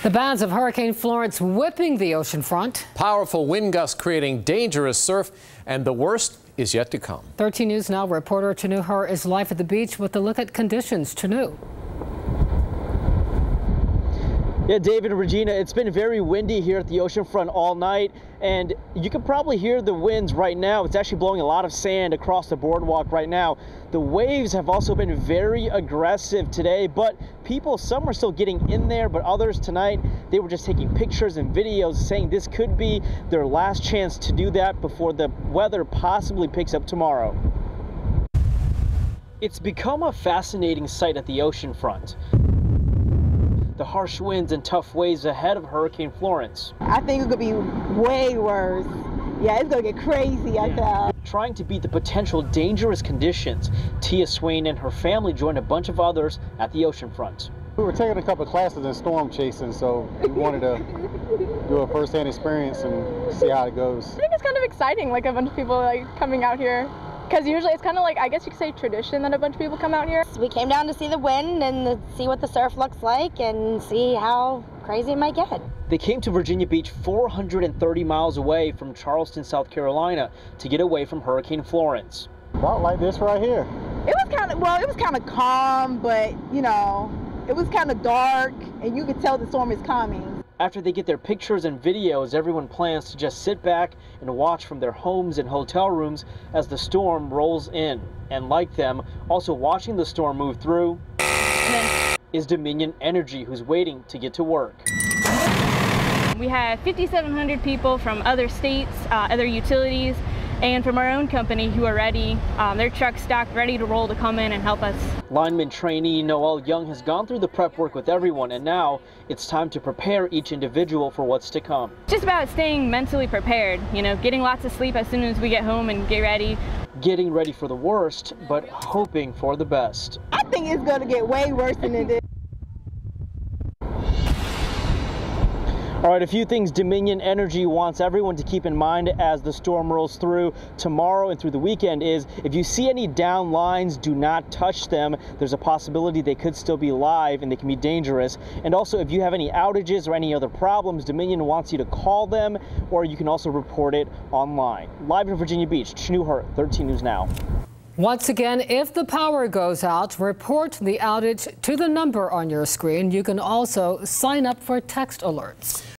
The bands of Hurricane Florence whipping the oceanfront. Powerful wind gusts creating dangerous surf, and the worst is yet to come. 13 News Now reporter Chanu Hur is live at the beach with a look at conditions. Chanu. Yeah, David and Regina, it's been very windy here at the oceanfront all night, and you can probably hear the winds right now. It's actually blowing a lot of sand across the boardwalk right now. The waves have also been very aggressive today, but some are still getting in there, but others tonight, they were just taking pictures and videos saying this could be their last chance to do that before the weather possibly picks up tomorrow. It's become a fascinating sight at the oceanfront. The harsh winds and tough waves ahead of Hurricane Florence. I think it could be way worse. Yeah, it's gonna get crazy out there. Trying to beat the potential dangerous conditions, Tia Swain and her family joined a bunch of others at the oceanfront. We were taking a couple of classes in storm chasing, so we wanted to do a first-hand experience and see how it goes. I think it's kind of exciting, like a bunch of people coming out here. Because usually it's kind of like, I guess you could say, tradition that a bunch of people come out here. We came down to see the wind and see what the surf looks like and see how crazy it might get. They came to Virginia Beach 430 miles away from Charleston, South Carolina to get away from Hurricane Florence. About like this right here. It was kind of calm, but you know, it was kind of dark and you could tell the storm is coming. After they get their pictures and videos, everyone plans to just sit back and watch from their homes and hotel rooms as the storm rolls in. And like them, also watching the storm move through is Dominion Energy, who's waiting to get to work. We have 5,700 people from other states, other utilities, and from our own company who are ready, their trucks stocked, ready to roll to come in and help us. Lineman trainee Noel Young has gone through the prep work with everyone, and now it's time to prepare each individual for what's to come. Just about staying mentally prepared, you know, getting lots of sleep as soon as we get home and get ready. Getting ready for the worst, but hoping for the best. I think it's going to get way worse than it is. All right, a few things Dominion Energy wants everyone to keep in mind as the storm rolls through tomorrow and through the weekend is if you see any down lines, do not touch them. There's a possibility they could still be live and they can be dangerous. And also, if you have any outages or any other problems, Dominion wants you to call them, or you can also report it online. Live in Virginia Beach, Chanu Hur, 13 News Now. Once again, if the power goes out, report the outage to the number on your screen. You can also sign up for text alerts.